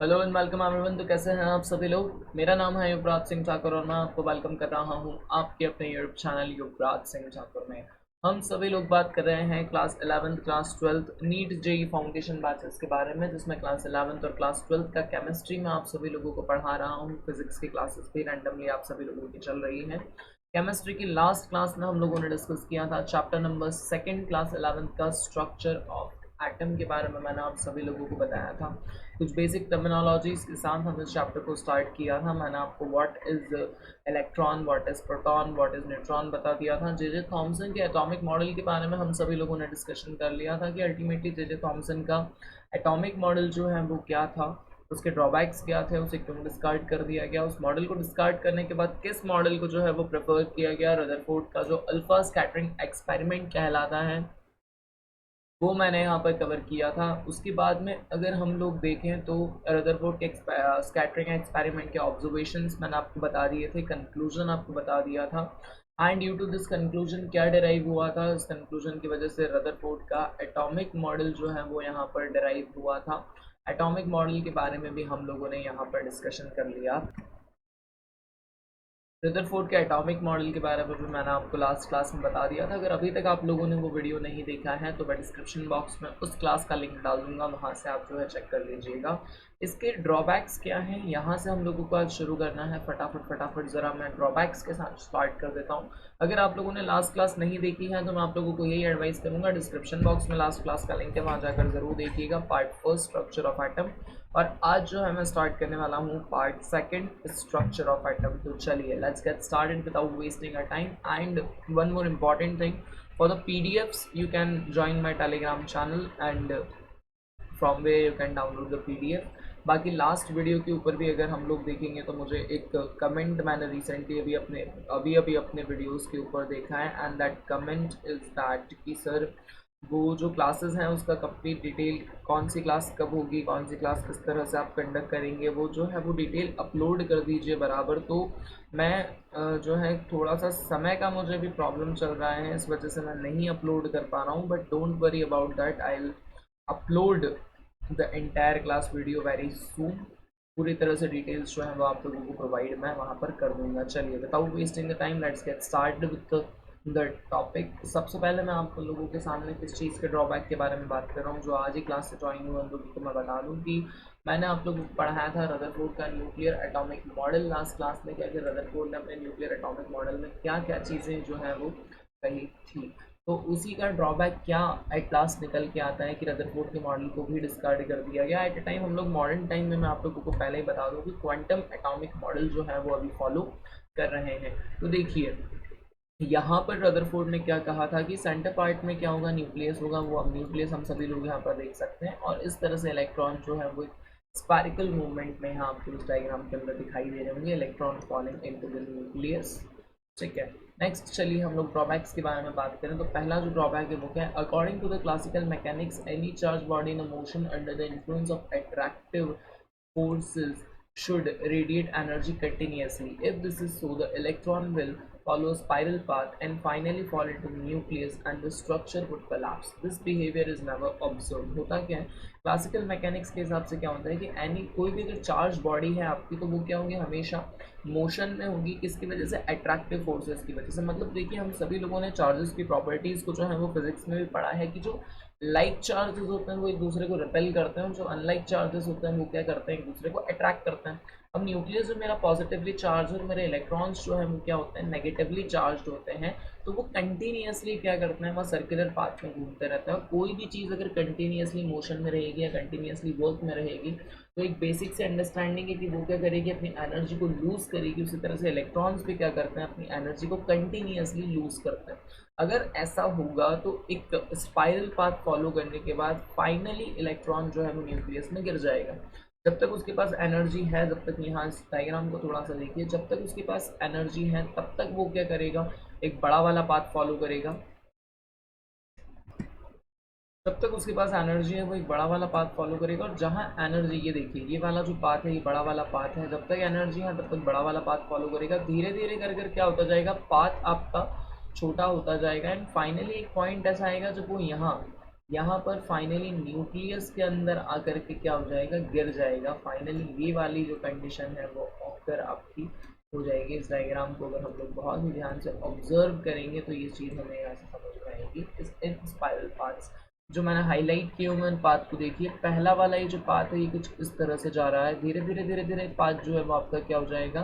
Hello and welcome everyone. तो कैसे हैं आप सभी लोग। मेरा नाम है युवराज सिंह ठाकुर और मैं आपको वेलकम कर रहा हूं आपके अपने यूट्यूब चैनल युवराज सिंह ठाकुर में। हम सभी लोग बात कर रहे हैं class 11th class 12th NEET JEE foundation batches के बारे में, जिसमें क्लास 11th और क्लास 12th का केमिस्ट्री में आप सभी लोगों को पढ़ा रहा हूँ। फिजिक्स की क्लासेस भी रैंडमली आप सभी लोगों की चल रही हैं। केमिस्ट्री की लास्ट क्लास में हम लोगों ने डिस्कस किया था चैप्टर नंबर 2 क्लास 11th का स्ट्रक्चर ऑफ एटम के बारे में। मैंने आप सभी लोगों को बताया था कुछ बेसिक टर्मिनोलॉजीज के साथ हम इस चैप्टर को स्टार्ट किया था। मैंने आपको what is electron, what is proton, what is neutron बता दिया था। जे जे थॉमसन के एटॉमिक मॉडल के बारे में हम सभी लोगों ने डिस्कशन कर लिया था कि अल्टीमेटली जे जे थॉमसन का एटॉमिक मॉडल जो है वो क्या था, उसके ड्रॉबैक्स क्या थे, उसे क्यों डिस्कार्ड कर दिया गया, उस मॉडल को डिस्कार्ड करने के बाद किस मॉडल को जो है वो प्रेफर किया गया। रदरफोर्ड का जो अल्फा स्कैटरिंग एक्सपेरिमेंट कहलाता है वो मैंने यहाँ पर कवर किया था। उसके बाद में अगर हम लोग देखें तो रदरफोर्ड के स्कैटरिंग एक्सपेरिमेंट के ऑब्जर्वेशंस मैंने आपको बता दिए थे, कंक्लूजन आपको बता दिया था। And due to this conclusion क्या डिराइव हुआ था, इस कंक्लूजन की वजह से रदरफोर्ड का एटॉमिक मॉडल जो है वो यहाँ पर डिराइव हुआ था। एटॉमिक मॉडल के बारे में भी हम लोगों ने यहाँ पर डिस्कशन कर लिया। रदरफोर्ड के एटॉमिक मॉडल के बारे में भी मैंने आपको लास्ट क्लास में बता दिया था। अगर अभी तक आप लोगों ने वो वीडियो नहीं देखा है तो मैं डिस्क्रिप्शन बॉक्स में उस क्लास का लिंक डाल दूंगा, वहाँ से आप जो है चेक कर लीजिएगा। इसके ड्रॉबैक्स क्या हैं, यहाँ से हम लोगों को आज शुरू करना है। फटाफट ज़रा मैं ड्रॉबैक्स के साथ स्टार्ट कर देता हूँ। अगर आप लोगों ने लास्ट क्लास नहीं देखी है तो मैं आप लोगों को यही एडवाइस करूँगा, डिस्क्रिप्शन बॉक्स में लास्ट क्लास का लिंक है, वहाँ जाकर ज़रूर देखिएगा। Part first structure of atom, और आज जो है मैं स्टार्ट करने वाला हूँ part second structure of atom. तो चलिए let's get started without wasting a time. And one more important thing, for the PDFs you can join my Telegram channel and from way you can download the PDF. बाकी last video के ऊपर भी अगर हम लोग देखेंगे तो मुझे एक कमेंट मैंने रिसेंटली अभी अपने वीडियोस के ऊपर देखा है, and that comment is that कि सर वो जो क्लासेस हैं उसका कंप्लीट डिटेल, कौन सी क्लास कब होगी, कौन सी क्लास किस तरह से आप कंडक्ट करेंगे, वो जो है वो डिटेल अपलोड कर दीजिए बराबर। तो मैं जो है थोड़ा सा समय का मुझे भी प्रॉब्लम चल रहा है, इस वजह से मैं नहीं अपलोड कर पा रहा हूँ। But don't worry about that, I will upload the entire class video very soon. पूरी तरह से डिटेल्स जो है वो आप लोगों को प्रोवाइड मैं वहाँ पर कर दूंगा। चलिए without wasting the time let's get start with the topic. सबसे पहले मैं आप लोगों के सामने किस चीज़ के ड्रॉबैक के बारे में बात कर रहा हूँ। जो आज ही क्लास से ज्वाइन हुए उन लोगों को मैं बता दूँ कि मैंने आप लोगों को पढ़ाया था रदरफोर्ड का nuclear atomic model last class में। क्या कि रदरफोर्ड ने अपने न्यूक्लियर एटॉमिक मॉडल में क्या क्या चीज़ें जो है वो कही थी। तो उसी का ड्रॉबैक क्या एट लास्ट निकल के आता है कि रदरफोर्ड के मॉडल को भी डिस्कार्ड कर दिया गया। एट ए टाइम हम लोग मॉडर्न टाइम में मैं आप लोगों को पहले ही बता दूँ कि क्वांटम एटॉमिक मॉडल जो है वो अभी फॉलो कर रहे हैं। तो देखिए यहाँ पर रदरफोर्ड ने क्या कहा था कि सेंटर पार्ट में क्या होगा, न्यूक्लियस होगा। वो अब न्यूक्लियस हम सभी लोग यहाँ पर देख सकते हैं, और इस तरह से इलेक्ट्रॉन जो है वो स्पारिकल मूवमेंट में यहाँ आपको इस डायग्राम के अंदर दिखाई दे रहे होंगे, electron falling into the nucleus. ठीक है, नेक्स्ट चलिए हम लोग ड्रॉबैक्स के बारे में बात करें। तो पहला जो ड्रॉबैक है वो क्या है, according to the classical mechanics any charge body in motion under the influence of attractive forces should radiate energy continuously. If this is so, the electron will follow a spiral path and finally fall into the nucleus and the structure would collapse. This behavior is never observed. होता क्या है, classical mechanics के हिसाब से क्या होता है कि एनी कोई भी अगर चार्ज बॉडी है आपकी तो वो क्या होगी, हमेशा मोशन में होगी। किसकी वजह से, अट्रैक्टिव फोर्सेस की वजह से। मतलब देखिए हम सभी लोगों ने चार्जेस की प्रॉपर्टीज़ को जो है वो फिजिक्स में भी पढ़ा है कि जो लाइक चार्जेस होते हैं वो एक दूसरे को रिपेल करते हैं, जो अनलाइक चार्जेस होते हैं वो क्या करते हैं, एक दूसरे को अट्रैक्ट करते हैं। अब न्यूक्लियस जो मेरा पॉजिटिवली चार्ज और मेरे इलेक्ट्रॉन्स जो है वो क्या होते हैं, नेगेटिवली चार्ज होते हैं। तो वो कंटिन्यूसली क्या करते हैं, वहाँ सर्कुलर पाथ में घूमते रहते हैं। और कोई भी चीज़ अगर कंटिन्यूसली मोशन में रहेगी या कंटिन्यूसली वर्क में रहेगी तो एक बेसिक से अंडरस्टैंडिंग है कि वो क्या करेगी, अपनी एनर्जी को लूज़ करेगी। उसी तरह से इलेक्ट्रॉन्स भी क्या करते हैं, अपनी एनर्जी को कंटिन्यूसली लूज़ करते हैं। अगर ऐसा होगा तो एक स्पाइरल पाथ फॉलो करने के बाद फाइनली इलेक्ट्रॉन जो है वो न्यूक्लियस में गिर जाएगा। जब तक उसके पास एनर्जी है, जब तक, यहाँ इस डायग्राम को थोड़ा सा देखिए, जब तक उसके पास एनर्जी है तब तक वो क्या करेगा, एक बड़ा वाला पाथ फॉलो करेगा। जब तक उसके पास एनर्जी है वो एक बड़ा वाला पाथ फॉलो करेगा। और जहाँ एनर्जी, ये देखिए ये वाला जो पाथ है ये बड़ा वाला पाथ है, जब तक एनर्जी है तब तक बड़ा वाला पाथ फॉलो करेगा। धीरे धीरे कर कर क्या होता जाएगा, पाथ आपका छोटा होता जाएगा एंड फाइनली एक पॉइंट ऐसा आएगा जब वो यहाँ यहाँ पर फाइनली न्यूक्लियस के अंदर आकर के क्या हो जाएगा, गिर जाएगा। फाइनली ये वाली जो कंडीशन है वो ऑकर आपकी हो जाएगी। इस डायग्राम को अगर हम लोग बहुत ही ध्यान से ऑब्जर्व करेंगे तो ये चीज़ हमें यहाँ से समझ में आएगी। इस इन स्पाइरल पाथ्स जो मैंने हाईलाइट किए हुए उन पाथ को देखिए, पहला वाला ये जो पाथ है ये कुछ इस तरह से जा रहा है, धीरे धीरे धीरे धीरे पाथ जो है वो आपका क्या हो जाएगा,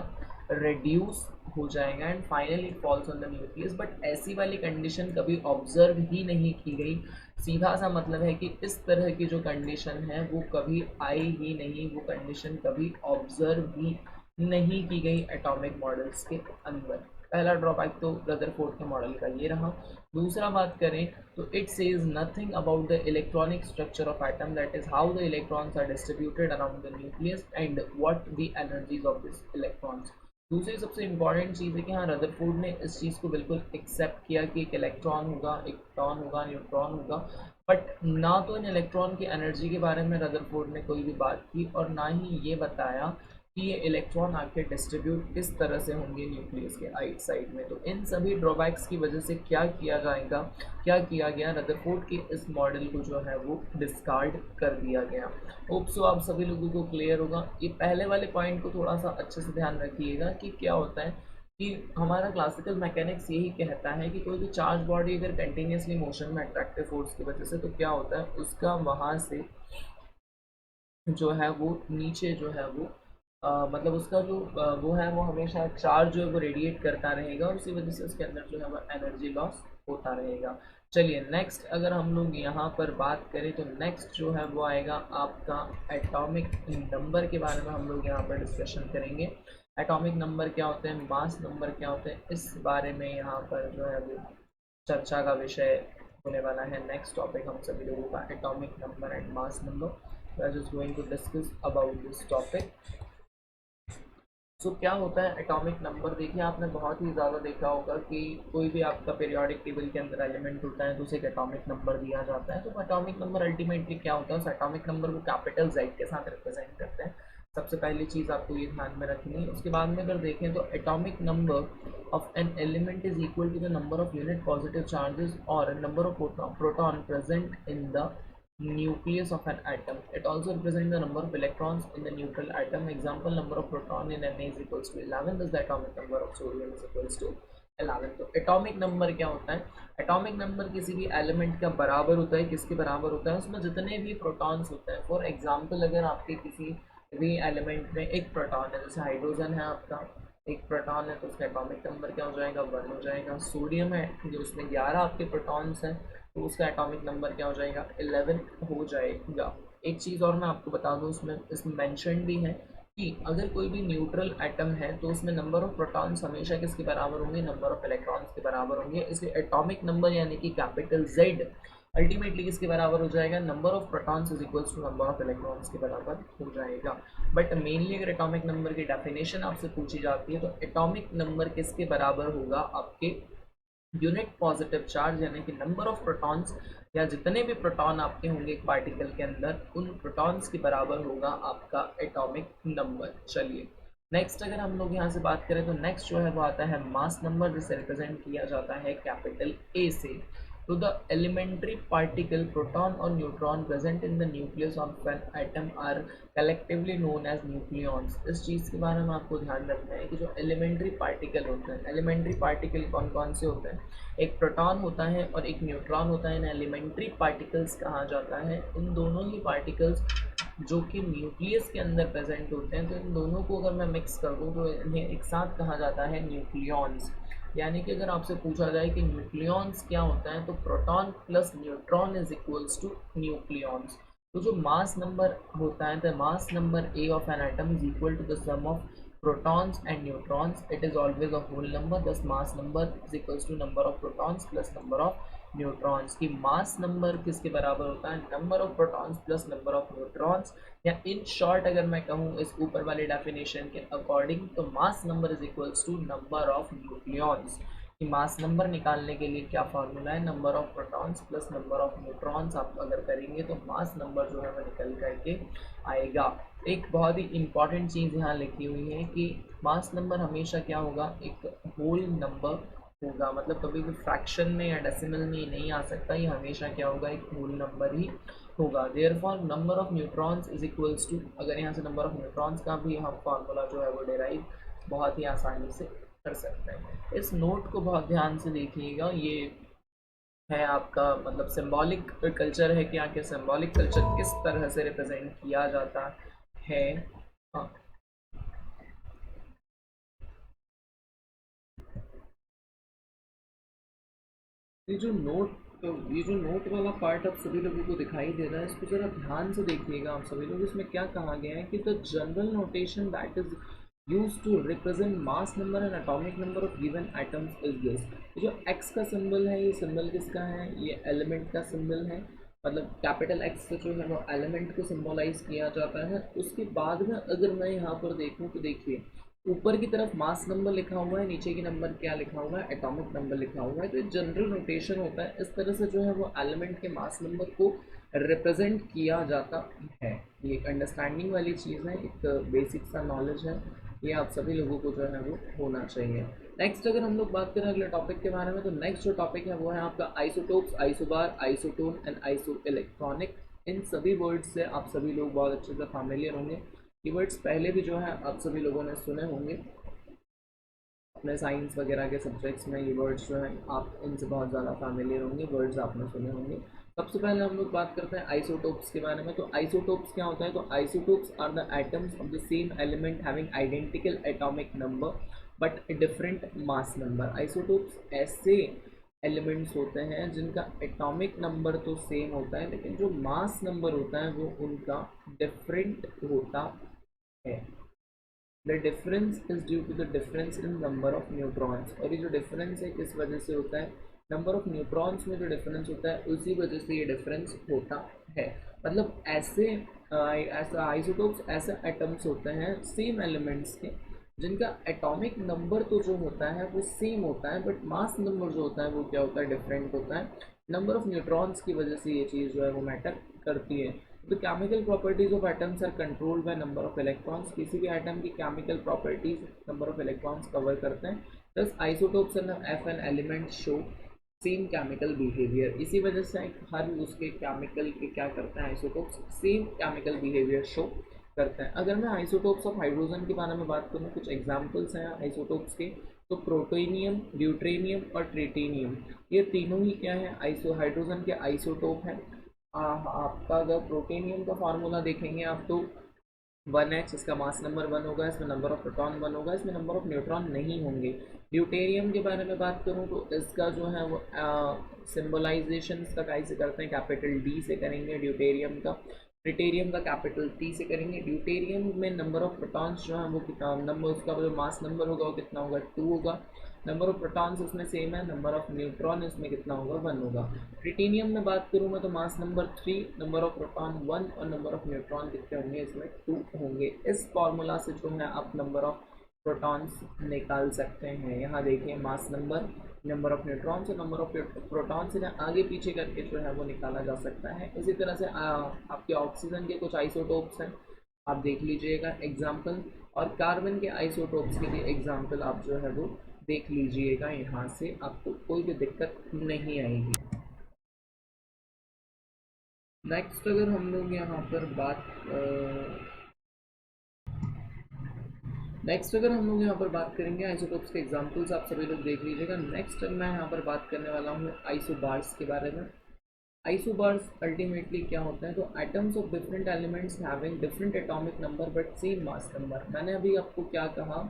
रेड्यूस हो जाएगा and finally it falls on the nucleus. But ऐसी वाली कंडीशन कभी ऑब्जर्व ही नहीं की गई। सीधा सा मतलब है कि इस तरह की जो कंडीशन है वो कभी आई ही नहीं, वो कंडीशन कभी ऑब्जर्व ही नहीं की गई एटॉमिक मॉडल्स के अंदर। पहला ड्रॉबैक तो रदरफोर्ड के मॉडल का ये रहा। दूसरा बात करें तो it says nothing about the electronic structure of atom, that is how the electrons are distributed around the nucleus and what the energies of this electrons. दूसरी सबसे इंपॉर्टेंट चीज़ है कि हाँ, रदरफोर्ड ने इस चीज़ को बिल्कुल एक्सेप्ट किया कि एक इलेक्ट्रॉन होगा, एक प्रोटॉन होगा, न्यूट्रॉन होगा, बट ना तो इन इलेक्ट्रॉन की एनर्जी के बारे में रदरफोर्ड ने कोई भी बात की और ना ही ये बताया कि ये इलेक्ट्रॉन आके डिस्ट्रीब्यूट किस तरह से होंगे न्यूक्लियस के आइट साइड में। तो इन सभी ड्रॉबैक्स की वजह से क्या किया जाएगा, क्या किया गया, रदरफोर्ड के इस मॉडल को जो है वो डिस्कार्ड कर दिया गया। होप सो आप सभी लोगों को क्लियर होगा। ये पहले वाले पॉइंट को थोड़ा सा अच्छे से ध्यान रखिएगा कि क्या होता है कि हमारा क्लासिकल मैकेनिक्स यही कहता है कि कोई भी चार्ज बॉडी अगर कंटिन्यूसली मोशन में अट्रैक्टिव फोर्स की वजह से, तो क्या होता है उसका वहाँ से जो है वो नीचे जो है वो मतलब उसका जो वो है वो हमेशा चार्ज जो है वो रेडिएट करता रहेगा और उसी वजह से उसके अंदर जो है वो एनर्जी लॉस होता रहेगा। चलिए नेक्स्ट अगर हम लोग यहाँ पर बात करें तो नेक्स्ट जो है वो आएगा आपका एटॉमिक नंबर के बारे में हम लोग यहाँ पर डिस्कशन करेंगे। एटॉमिक नंबर क्या होते हैं, मास नंबर क्या होते हैं, इस बारे में यहाँ पर जो है वो चर्चा का विषय होने वाला है। नेक्स्ट टॉपिक हम सभी लोगों का atomic number and mass number. So I was just going to discuss about this topic. क्या होता है एटॉमिक नंबर, देखिए आपने बहुत ही ज़्यादा देखा होगा कि कोई भी आपका पीरियोडिक टेबल के अंदर एलिमेंट होता है तो उसे एक एटॉमिक नंबर दिया जाता है। तो एटॉमिक नंबर अल्टीमेटली क्या होता है, उस एटॉमिक नंबर को कैपिटल जेड के साथ रिप्रेजेंट करते हैं। सबसे पहली चीज़ आपको ये ध्यान में रखनी है। उसके बाद में अगर देखें तो atomic number of an element is equal to the number of unit positive charges और number of proton present in the nucleus of an atom. It also represents the number of electrons in the neutral atom. Example, number of proton in Na is equals to 11. Thus the atomic number of sodium is equals to 11. तो atomic number क्या होता है, atomic number किसी भी element का बराबर होता है, किसके बराबर होता है, उसमें जितने भी प्रोटॉन्स होते हैं। फॉर एग्जांपल अगर आपके किसी भी एलिमेंट में एक प्रोटॉन है, जैसे हाइड्रोजन है आपका, एक प्रोटॉन है तो उसका एटॉमिक नंबर क्या हो जाएगा, 1 हो जाएगा। सोडियम है जो उसमें 11 आपके प्रोटॉन्स हैं तो उसका एटॉमिक नंबर क्या हो जाएगा, 11 हो जाएगा। एक चीज़ और मैं आपको बता दूं, इसमें मेंशन भी है कि अगर कोई भी न्यूट्रल एटम है तो उसमें नंबर ऑफ प्रोटॉन्स हमेशा किसके बराबर होंगे, नंबर ऑफ इलेक्ट्रॉन्स के बराबर होंगे। इसलिए एटॉमिक नंबर यानी कि कैपिटल जेड अल्टीमेटली किसके बराबर हो जाएगा, number of protons is equals to number of electrons के बराबर हो जाएगा। बट मेनली अगर एटॉमिक नंबर की डेफिनेशन आपसे पूछी जाती है तो एटॉमिक नंबर किसके बराबर होगा, आपके यूनिट पॉजिटिव चार्ज यानी कि नंबर ऑफ प्रोटॉन्स या जितने भी प्रोटॉन आपके होंगे एक पार्टिकल के अंदर, उन प्रोटॉन्स के बराबर होगा आपका एटॉमिक नंबर। चलिए नेक्स्ट अगर हम लोग यहाँ से बात करें तो नेक्स्ट जो है वो आता है मास नंबर, जिसे रिप्रेजेंट किया जाता है कैपिटल ए से। तो द एलिमेंट्री पार्टिकल प्रोटॉन और neutron present in the nucleus of an atom are collectively known as nucleons. इस चीज़ के बारे में आपको ध्यान रखना है कि जो एलिमेंट्री पार्टिकल होते हैं, एलिमेंट्री पार्टिकल कौन कौन से होते हैं, एक प्रोटॉन होता है और एक न्यूट्रॉन होता है। इन एलिमेंट्री पार्टिकल्स कहा जाता है इन दोनों ही पार्टिकल्स जो कि न्यूक्लियस के अंदर प्रेजेंट होते हैं। तो इन दोनों को अगर मैं मिक्स कर दूँ तो इन्हें एक साथ कहा जाता है न्यूक्लियॉन्स। यानी कि अगर आपसे पूछा जाए कि न्यूक्लियॉन्स क्या होता है तो proton plus neutron is equals to nucleons. तो जो मास नंबर होता है, the mass number A of an atom is equal to the sum of protons and neutrons. It is always a whole number. Thus mass number is equals to number of protons plus number of neutrons. की mass number किसके बराबर होता है, number of protons plus number of neutrons, या in short अगर मैं कहूँ इस ऊपर वाली डेफिनेशन के अकॉर्डिंग तो mass number is equals to number of nucleons. कि मास नंबर निकालने के लिए क्या फार्मूला है, number of protons plus number of neutrons आप अगर करेंगे तो मास नंबर जो है वो निकल करके आएगा। एक बहुत ही इंपॉर्टेंट चीज़ यहाँ लिखी हुई है कि मास नंबर हमेशा क्या होगा, एक होल नंबर होगा, मतलब कभी भी फ्रैक्शन में या डेसिमल में नहीं आ सकता, ये हमेशा क्या होगा, एक होल नंबर ही होगा। Therefore number of neutrons is equals to, अगर यहाँ से नंबर ऑफ न्यूट्रॉन्स का भी हम फार्मूला जो है वो डिराइव बहुत ही आसानी से कर सकते हैं। इस नोट को बहुत ध्यान से देखिएगा, ये है आपका मतलब सिंबॉलिक कल्चर है कि आखिर सिंबॉलिक कल्चर किस तरह से रिप्रेजेंट किया जाता है। हाँ, ये जो नोट वाला पार्ट अब सभी लोगों को दिखाई दे रहा है, इसको ज़रा ध्यान से देखिएगा आप सभी लोग। इसमें क्या कहा गया है कि the general notation that is use to represent mass number and atomic number of given items is this. जो एक्स का सिंबल है, ये सिंबल किसका है, ये एलिमेंट का सिंबल है, मतलब कैपिटल एक्स से जो है वो एलिमेंट को सिंबलाइज किया जाता है। उसके बाद में अगर मैं यहाँ पर देखूँ तो देखिए, ऊपर की तरफ मास नंबर लिखा हुआ है, नीचे की नंबर क्या लिखा हुआ है, एटॉमिक नंबर लिखा हुआ है। तो एक जनरल नोटेशन होता है, इस तरह से जो है वो एलिमेंट के मास नंबर को रिप्रेजेंट किया जाता है। ये एक अंडरस्टैंडिंग वाली चीज़ है, एक बेसिक सा नॉलेज है, ये आप सभी लोगों को जो है वो होना चाहिए। नेक्स्ट अगर हम लोग बात करें अगले टॉपिक के बारे में, तो नेक्स्ट जो टॉपिक है वो है आपका isotopes, isobar, isotone and isoelectronic. इन सभी वर्ड्स से आप सभी लोग बहुत अच्छे से फैमिलियर होंगे। ये वर्ड्स पहले भी जो है आप सभी लोगों ने सुने होंगे अपने साइंस वगैरह के सब्जेक्ट्स में, ये वर्ड्स जो हैं आप इनसे बहुत ज़्यादा फैमिलियर होंगे, वर्ड्स आपने सुने होंगे। सबसे पहले हम लोग बात करते हैं आइसोटोप्स के बारे में। तो आइसोटोप्स क्या होता है, तो isotopes are the atoms of the same element having identical atomic number but different mass number. Isotopes ऐसे एलिमेंट्स होते हैं जिनका एटॉमिक नंबर तो सेम होता है, लेकिन जो मास नंबर होता है वो उनका डिफरेंट होता है। The difference is due to the difference in number of neutrons. और ये जो डिफरेंस है किस वजह से होता है, नंबर ऑफ न्यूट्रॉन्स में जो डिफरेंस होता है उसी वजह से ये डिफरेंस होता है। मतलब ऐसा आइसोटोप्स ऐसे एटम्स होते हैं सेम एलिमेंट्स के जिनका एटॉमिक नंबर तो जो होता है वो सेम होता है, बट मास नंबर जो होता है वो क्या होता है, डिफरेंट होता है। नंबर ऑफ न्यूट्रॉन्स की वजह से ये चीज़ जो है वो मैटर करती है। The chemical properties of atoms are controlled by number of electrons. किसी भी एटम की chemical properties number of electrons cover करते हैं। Thus isotopes and of an element show same chemical behaviour. इसी वजह से हर उसके केमिकल के क्या करते हैं, isotopes same chemical behaviour show करते हैं। अगर मैं आइसोटोप्स ऑफ हाइड्रोजन के बारे में बात करूँ, कुछ एग्जांपल्स हैं आइसोटोप्स के, तो प्रोटोनियम, ड्यूटेरियम और ट्रिटिनियम, ये तीनों ही क्या है, आइसो हाइड्रोजन के आइसोटोप हैं। आपका अगर प्रोटेनियम का फार्मूला देखेंगे आप, तो 1h इसका मास नंबर 1 होगा, इसमें नंबर ऑफ प्रोटॉन 1 होगा, इसमें नंबर ऑफ न्यूट्रॉन नहीं होंगे। ड्यूटेरियम के बारे में बात करूँ तो इसका जो है वो सिम्बलाइजेशन इसका काई से करते हैं, कैपिटल डी से करेंगे ड्यूटेरियम का। ट्रिटेरियम का कैपिटल टी से करेंगे। ड्यूटेरियम में नंबर ऑफ प्रोटॉन्स जो है वो कितना, नंबर उसका जो मास नंबर होगा वो कितना होगा, 2 होगा। नंबर ऑफ प्रोटॉन्स इसमें सेम है, नंबर ऑफ न्यूट्रॉन इसमें कितना होगा, 1 होगा। ट्रिटिनियम में बात करूँ मैं तो mass number 3, number of proton 1 और नंबर ऑफ न्यूट्रॉन कितने होंगे, इसमें 2 होंगे। इस फॉर्मूला से जो है आप नंबर ऑफ प्रोटॉन्स निकाल सकते हैं। यहाँ देखिए mass number, number of neutrons और नंबर ऑफ प्रोटॉन्स इन्हें आगे पीछे करके जो है वो निकाला जा सकता है। इसी तरह से आपके ऑक्सीजन के कुछ आइसोटोप्स हैं, आप देख लीजिएगा एग्जाम्पल, और कार्बन के आइसोटोप्स के लिए एग्जाम्पल आप जो है वो देख लीजिएगा। यहाँ से आपको कोई भी दिक्कत नहीं आएगी। नेक्स्ट अगर हम लोग यहाँ पर बात नेक्स्ट अगर हम लोग यहाँ पर बात करेंगे आइसोटोप्स के एग्जांपल्स आप सभी लोग देख लीजिएगा। नेक्स्ट मैं यहाँ पर बात करने वाला हूँ आइसोबार्स के बारे में। आइसोबार्स अल्टीमेटली क्या होते हैं, तो atoms of different elements having different atomic number but same mass number. मैंने अभी आपको क्या कहा,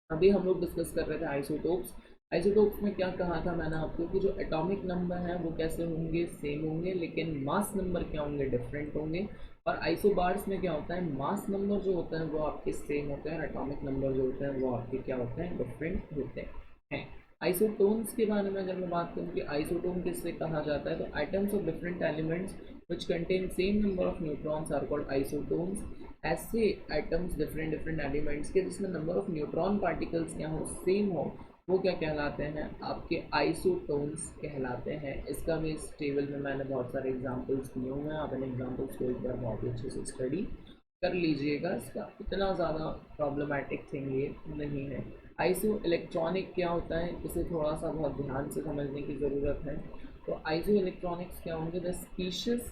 अभी हम लोग डिस्कस कर रहे थे आइसोटोप्स। आइसोटोप्स में क्या कहा था मैंने आपको कि जो एटॉमिक नंबर हैं वो कैसे होंगे, सेम होंगे, लेकिन मास नंबर क्या होंगे, डिफरेंट होंगे। और आइसोबार्स में क्या होता है, मास नंबर जो होता है वो आपके सेम होते हैं, एटॉमिक नंबर जो होते हैं वो आपके क्या होते हैं, डिफरेंट होते हैं। आइसोटोन्स के बारे में अगर मैं बात करूँ कि आइसोटोन किससे कहा जाता है, तो items of different elements which contain same number of neutrons are called isotones। ऐसे एटम्स डिफरेंट डिफरेंट एलिमेंट्स के जिसमें नंबर ऑफ न्यूट्रॉन पार्टिकल्स क्या हो, सेम हो, वो क्या कहलाते हैं, आपके आइसोटोन्स कहलाते हैं। इसका भी इस टेबल में मैंने बहुत सारे एग्जांपल्स दिए हुए हैं, आप इन एग्जांपल्स को एक बार बहुत ही अच्छे से स्टडी कर लीजिएगा। इसका इतना ज़्यादा प्रॉब्लमैटिक थिंग ये नहीं है। आइसो इलेक्ट्रॉनिक क्या होता है, इसे थोड़ा सा बहुत ध्यान से समझने की ज़रूरत है। तो आइसो इलेक्ट्रॉनिक्स क्या होंगे, the species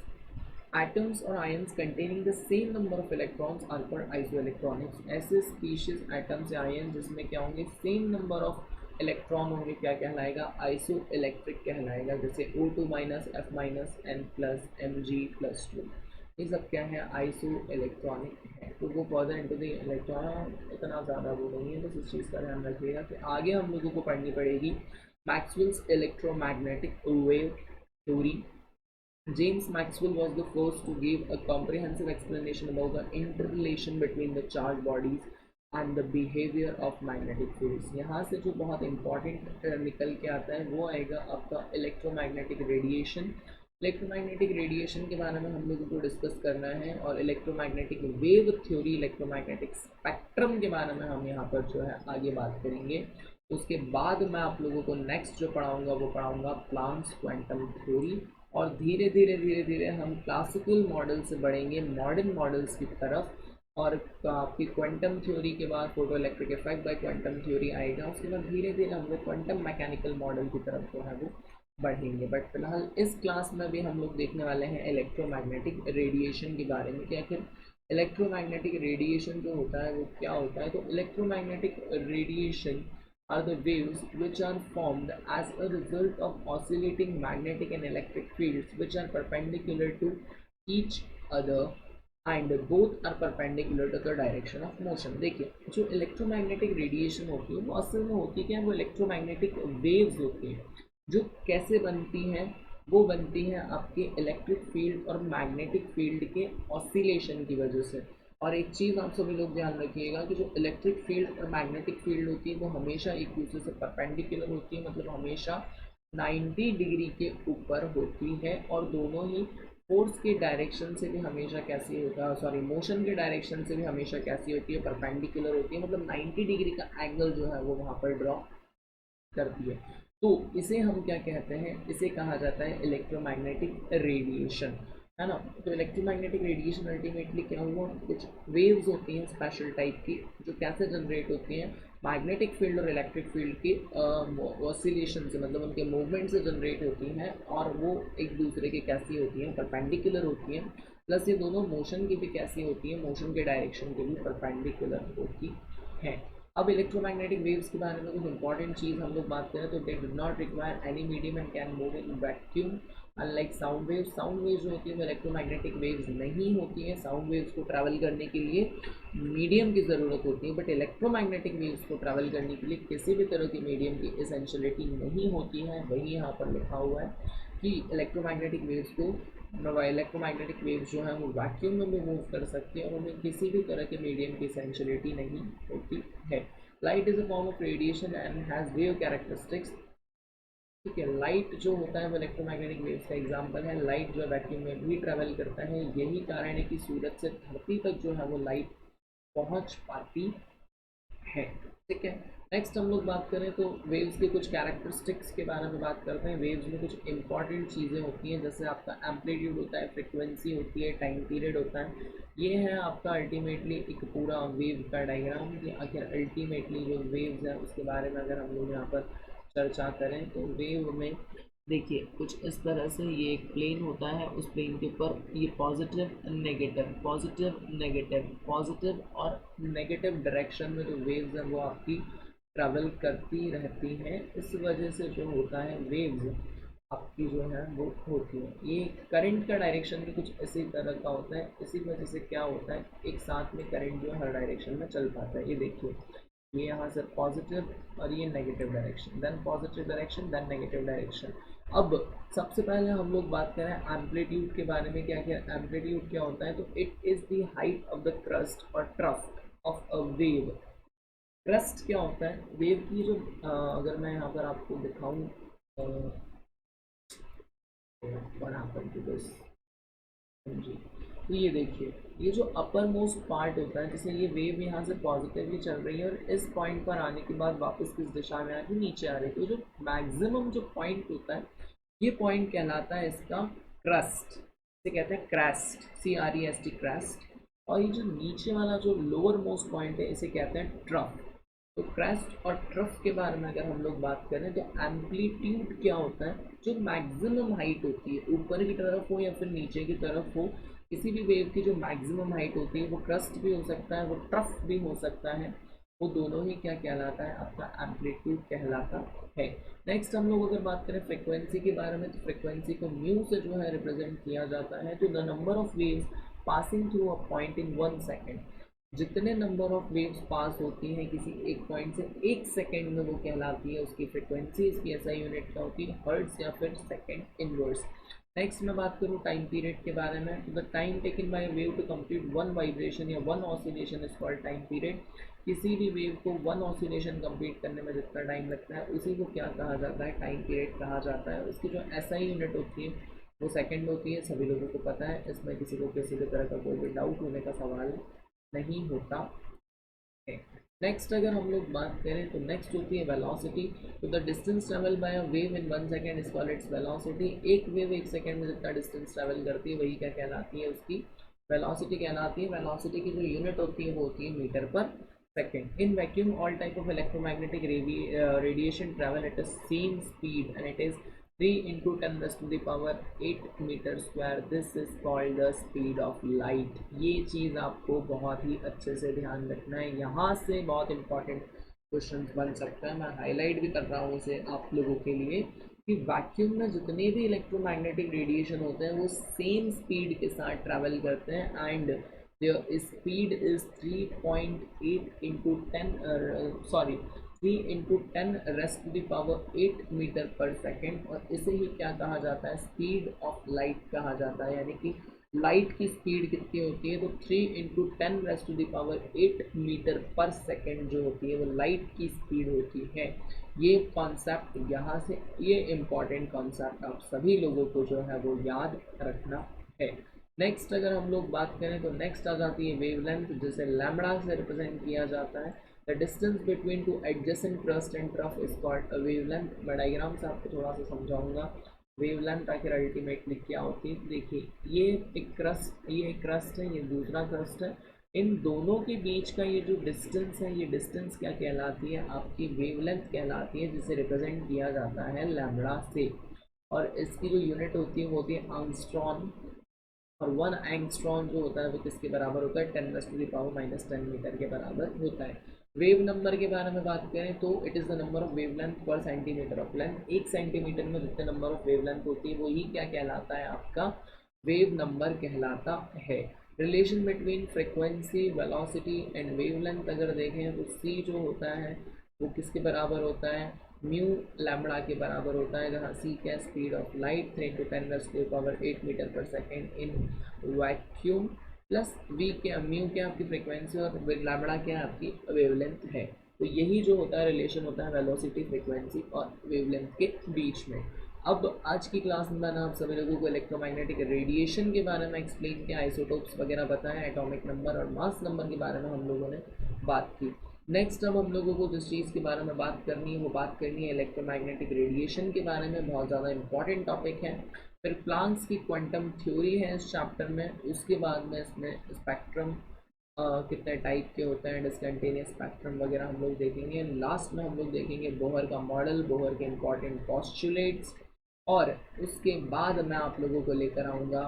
atoms or ions containing the same number of electrons are called isoelectronics। ऐसे species atoms या ions जिसमें क्या होंगे, same number of electron होंगे, क्या कहलाएगा, isoelectric कहलाएगा। जैसे O2 minus F minus N plus Mg+2, ये सब क्या है, आइसो इलेक्ट्रॉनिक है। तो वो फर्दर इनटू द इलेक्ट्रॉन इतना ज़्यादा वो नहीं है, बस इस चीज़ का ध्यान रखिएगा कि आगे हम लोगों को पढ़नी पड़ेगी Maxwell's electromagnetic wave theory. James Maxwell was the first to give a comprehensive explanation about the interrelation between the charged bodies and the behavior of magnetic fields। यहाँ से जो बहुत important निकल के आता है वो आएगा आपका इलेक्ट्रोमैग्नेटिक रेडिएशन। इलेक्ट्रोमैग्नेटिक रेडिएशन के बारे में हम लोगों को डिस्कस करना है, और electromagnetic wave theory, electromagnetic spectrum के बारे में हम यहाँ पर जो है आगे बात करेंगे। उसके बाद मैं आप लोगों को नेक्स्ट जो पढ़ाऊँगा वो पढ़ाऊँगा प्लांक्स क्वांटम थ्योरी, और धीरे धीरे धीरे धीरे हम क्लासिकल मॉडल से बढ़ेंगे मॉडर्न मॉडल्स की तरफ। और आपकी क्वांटम थ्योरी के बाद photo electric effect bye quantum theory आएगा। उसके बाद धीरे धीरे हम लोग क्वांटम मैकेनिकल मॉडल की तरफ जो है वो बढ़ेंगे। बट फिलहाल इस क्लास में भी हम लोग देखने वाले हैं इलेक्ट्रोमैग्नेटिक रेडिएशन के बारे में कि आखिर इलेक्ट्रोमैग्नेटिक रेडिएशन जो होता है वो क्या होता है। तो electromagnetic radiation are the waves which are formed as a result of oscillating magnetic and electric fields which are perpendicular to each other and both are perpendicular to the direction of motion। देखिए जो electromagnetic radiation होती है वो असल में होती है क्या, वो इलेक्ट्रोमैग्नेटिक वेव्स होती हैं। जो कैसे बनती हैं, वो बनती हैं आपके इलेक्ट्रिक फील्ड और मैग्नेटिक फील्ड के ऑसिलेशन की वजह से। और एक चीज़ आप सभी लोग ध्यान रखिएगा कि जो इलेक्ट्रिक फील्ड और मैग्नेटिक फील्ड होती है वो हमेशा एक दूसरे से परपेंडिकुलर होती है, मतलब हमेशा 90 डिग्री के ऊपर होती है, और दोनों ही फोर्स के डायरेक्शन से भी हमेशा कैसी होता है, सॉरी मोशन के डायरेक्शन से भी हमेशा कैसी होती है, परपेंडिकुलर होती है, मतलब 90 डिग्री का एंगल जो है वो वहाँ पर ड्रॉ करती है। तो इसे हम क्या कहते हैं, इसे कहा जाता है इलेक्ट्रोमैग्नेटिक रेडिएशन, है ना। तो इलेक्ट्रोमैग्नेटिक रेडिएशन अल्टीमेटली क्या हुआ, कुछ वेव्स होती हैं स्पेशल टाइप की जो कैसे जनरेट होती हैं, मैग्नेटिक फील्ड और इलेक्ट्रिक फील्ड के ऑसिलेशन से, मतलब उनके मूवमेंट से जनरेट होती हैं, और वो एक दूसरे के कैसी होती हैं, परपेंडिकुलर होती हैं। प्लस ये दोनों मोशन की भी कैसी होती है, मोशन के डायरेक्शन के भी परपेंडिकुलर होती हैं। अब इलेक्ट्रोमैग्नेटिक वेव्स के बारे में कुछ इंपॉर्टेंट चीज़ हम लोग बात करें तो they do not require any medium and can move in vacuum unlike sound waves. Sound waves जो होती है वो इलेक्ट्रोमैग्नेटिक वेव्स नहीं होती हैं। साउंड वेव्स को ट्रैवल करने के लिए मीडियम की ज़रूरत होती है, बट इलेक्ट्रोमैग्नेटिक वेव्स को ट्रैवल करने के लिए किसी भी तरह की मीडियम की एसेंशियलिटी नहीं होती है। वही यहाँ पर लिखा हुआ है कि इलेक्ट्रोमैग्नेटिक वेव्स को इलेक्ट्रोमैग्नेटिक वेव्स जो है वो वैक्यूम में भी मूव कर सकती है और उन्हें किसी भी तरह के मीडियम की एसेंशियलिटी नहीं होती है। Light is a form of radiation and has wave characteristics. ठीक है, लाइट जो होता है वो इलेक्ट्रोमैग्नेटिक वेव्स का एग्जांपल है। लाइट जो वैक्यूम में भी ट्रैवल करता है, यही कारण है कि सूरज से धरती तक जो है वो लाइट पहुंच पाती है। ठीक है, नेक्स्ट हम लोग बात करें तो वेव्स के कुछ कैरेक्टरिस्टिक्स के बारे में बात करते हैं। वेव्स में कुछ इंपॉर्टेंट चीज़ें होती हैं, जैसे आपका एम्पलीट्यूड होता है, फ्रिक्वेंसी होती है, टाइम पीरियड होता है। ये है आपका अल्टीमेटली एक पूरा वेव का डायग्राम कि आखिर अल्टीमेटली जो वेव्स है उसके बारे में अगर हम लोग यहाँ पर चर्चा करें तो वेव में देखिए कुछ इस तरह से ये एक प्लेन होता है, उस प्लेन के ऊपर ये positive negative positive negative positive और नेगेटिव डायरेक्शन में जो वेव्स हैं वो आपकी ट्रैवल करती रहती हैं। इस वजह से जो होता है वेव्स आपकी जो है वो होती है। ये करंट का डायरेक्शन भी कुछ इसी तरह का होता है। इसी वजह से क्या होता है, एक साथ में करंट जो है हर डायरेक्शन में चल पाता है। ये देखिए, ये यहाँ से पॉजिटिव और ये negative direction, then positive direction, then negative direction. अब सबसे पहले हम लोग बात करें एम्पलीट्यूड के बारे में। क्या क्या एम्पलीट्यूड क्या होता है, तो it is the height of the crest और trough of a wave. Crest क्या होता है, वेव की जो अगर मैं यहाँ पर आपको दिखाऊँ what happened to this जी, तो ये देखिए, ये जो अपर मोस्ट पार्ट होता है, जैसे ये वेव यहाँ से पॉजिटिवली चल रही है और इस पॉइंट पर आने के बाद वापस किस दिशा में आके नीचे आ रही है, तो जो मैक्सिमम जो पॉइंट होता है ये पॉइंट कहलाता है इसका क्रस्ट, इसे कहते हैं क्रेस्ट, CREST क्रेस्ट। और ये जो नीचे वाला जो लोअर मोस्ट पॉइंट है इसे कहते हैं ट्रफ। तो क्रेस्ट और ट्रफ के बारे में अगर हम लोग बात करें तो एम्पलीट्यूड क्या होता है, जो मैक्सिमम हाइट होती है, ऊपर की तरफ हो या फिर नीचे की तरफ हो, किसी भी वेव की जो मैक्सिमम हाइट होती है वो क्रस्ट भी हो सकता है, वो ट्रफ भी हो सकता है, वो दोनों ही क्या कहलाता है, आपका एम्पलीट्यूड कहलाता है। नेक्स्ट हम लोग अगर बात करें फ्रिक्वेंसी के बारे में, तो फ्रिक्वेंसी को म्यू से जो है रिप्रेजेंट किया जाता है। तो the number of waves passing through a point in 1 second, जितने नंबर ऑफ वेव्स पास होती हैं किसी एक पॉइंट से 1 सेकेंड में, वो कहलाती है उसकी फ्रिक्वेंसी। इसकी ऐसा यूनिट क्या होती है, हर्ट्ज या फिर सेकेंड इनवर्स। नेक्स्ट मैं बात करूँ टाइम पीरियड के बारे में, तो the time taken by wave to complete one vibration या one oscillation is called time period. किसी भी वेव को वन ऑसिलेशन कंप्लीट करने में जितना टाइम लगता है उसी को क्या कहा जाता है, टाइम पीरियड कहा जाता है। उसकी जो एसआई यूनिट होती है वो सेकंड होती है, सभी लोगों को पता है, इसमें किसी को किसी भी तरह का कोई भी डाउट होने का सवाल नहीं होता है। नेक्स्ट अगर हम लोग बात करें तो नेक्स्ट होती है वेलोसिटी। तो the distance travel by a wave in 1 second is called its velocity. एक वेव 1 सेकेंड में जितना डिस्टेंस ट्रेवल करती है वही क्या कहलाती है, उसकी वेलोसिटी कहलाती है। वेलोसिटी की जो यूनिट होती है वो होती है metre per second. In vacuum all type of electromagnetic radiation travel at the same speed and it is 3 into 10 raised to the power 8 meter square. This is called the speed of light. ये चीज़ आपको बहुत ही अच्छे से ध्यान रखना है, यहाँ से बहुत इंपॉर्टेंट क्वेश्चन बन सकता है। मैं हाईलाइट भी कर रहा हूँ इसे आप लोगों के लिए कि वैक्यूम में जितने भी इलेक्ट्रोमैग्नेटिक रेडिएशन होते हैं वो सेम स्पीड के साथ ट्रैवल करते हैं and speed is 3.8 into 10 sorry 3 into 10 raised to the power 8 metre per second. और इसे ही क्या कहा जाता है, स्पीड ऑफ लाइट कहा जाता है। यानी कि लाइट की स्पीड कितनी होती है, तो 3 into 10 raised to the power 8 metre per second जो होती है वो लाइट की स्पीड होती है। ये कॉन्सेप्ट यहाँ से, ये इम्पॉर्टेंट कॉन्सेप्ट आप सभी लोगों को जो है वो याद रखना है। नेक्स्ट अगर हम लोग बात करें तो नेक्स्ट आ जाती है वेवलेंथ, जिसे लैम्बडा से रिप्रेजेंट किया जाता है। The distance between two adjacent crust and trough is called a wavelength. मैं डायग्राम से आपको थोड़ा सा समझाऊंगा वेवलेंथ आखिर अल्टीमेटली क्या होती है। देखिए ये एक क्रस्ट, ये एक क्रस्ट है, ये दूसरा क्रस्ट है, इन दोनों के बीच का ये जो डिस्टेंस है, ये डिस्टेंस क्या कहलाती है, आपकी वेवलेंथ कहलाती है, जिसे रिप्रेजेंट किया जाता है लैम्बडा से। और इसकी जो यूनिट होती है वो होती है आर्मस्ट्रॉन। और 1 एंगस्ट्रॉन जो होता है वो किसके बराबर होता है, 10 raise to the power -10 metre के बराबर होता है। वेव नंबर के बारे में बात करें तो it is the number of wavelength पर सेंटीमीटर ऑफ लेंथ। 1 सेंटीमीटर में जितने नंबर ऑफ वेवलेंथ होती है वही क्या कहलाता है, आपका वेव नंबर कहलाता है। Relation between frequency, velocity and wavelength अगर देखें तो सी जो होता है वो किसके बराबर होता है, म्यू लैम्बडा के बराबर होता है, जहाँ सी क्या speed of light 3 into 10 raise to the power 8 metre per second in vacuum, plus V क्या, म्यू क्या आपकी फ्रिक्वेंसी और लैम्बडा क्या आपकी वेवलेंथ है। तो यही जो होता है रिलेशन होता है वेलोसिटी, फ्रिक्वेंसी और वेवलेंथ के बीच में। अब आज की क्लास में मैंने आप सभी लोगों को इलेक्ट्रोमैग्नेटिक रेडिएशन के बारे में एक्सप्लेन किया, आइसोटोप्स वगैरह बताया, एटॉमिक नंबर और मास नंबर के बारे में हम लोगों ने बात की। नेक्स्ट अब हम लोगों को जिस चीज़ के बारे में बात करनी है वो बात करनी है इलेक्ट्रोमैग्नेटिक रेडिएशन के बारे में। बहुत ज़्यादा इंपॉर्टेंट टॉपिक है। फिर प्लांक्स की क्वांटम थ्योरी है इस चैप्टर में। उसके बाद में इसमें स्पेक्ट्रम कितने टाइप के होते हैं, डिस्कंटिन्यूअस स्पेक्ट्रम वगैरह हम लोग देखेंगे। लास्ट में हम लोग देखेंगे बोहर का मॉडल, बोहर के इंपॉर्टेंट पोस्टुलेट्स, और उसके बाद मैं आप लोगों को लेकर आऊँगा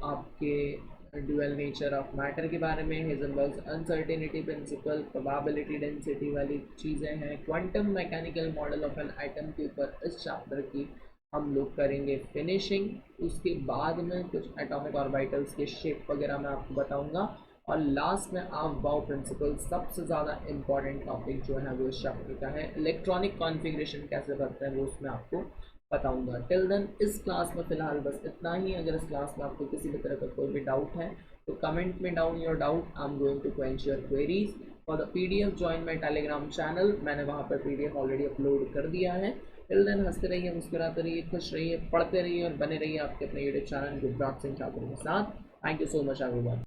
आपके ड्यूअल नेचर ऑफ मैटर के बारे में, हेज़नबर्ग्स अनसर्टेनिटी प्रिंसिपल, प्रोबेबिलिटी डेंसिटी वाली चीज़ें हैं, quantum mechanical model of an atom के ऊपर इस चैप्टर की हम लोग करेंगे फिनिशिंग। उसके बाद में कुछ एटॉमिक ऑर्बिटल्स के शेप वगैरह मैं आपको बताऊंगा, और लास्ट में आप बाउ प्रिंसिपल, सबसे ज़्यादा इंपॉर्टेंट टॉपिक जो है वो इस चैप्टर का है, इलेक्ट्रॉनिक कॉन्फ़िगरेशन कैसे करते हैं वो उसमें आपको बताऊंगा। टिल देन इस क्लास में फ़िलहाल बस इतना ही। अगर इस क्लास में आपको किसी भी तरह का कोई भी डाउट है तो कमेंट में down your doubt, I am going to quench your queries. For the PDF join my Telegram channel, मैंने वहाँ पर PDF ऑलरेडी अपलोड कर दिया है। टिल देन हंसते रहिए, मुस्कुराते रहिए, खुश रहिए, पढ़ते रहिए और बने रहिए आपके अपने यूट्यूब चैनल गुजरात सिंह ठाकुर के साथ। Thank you so much everyone.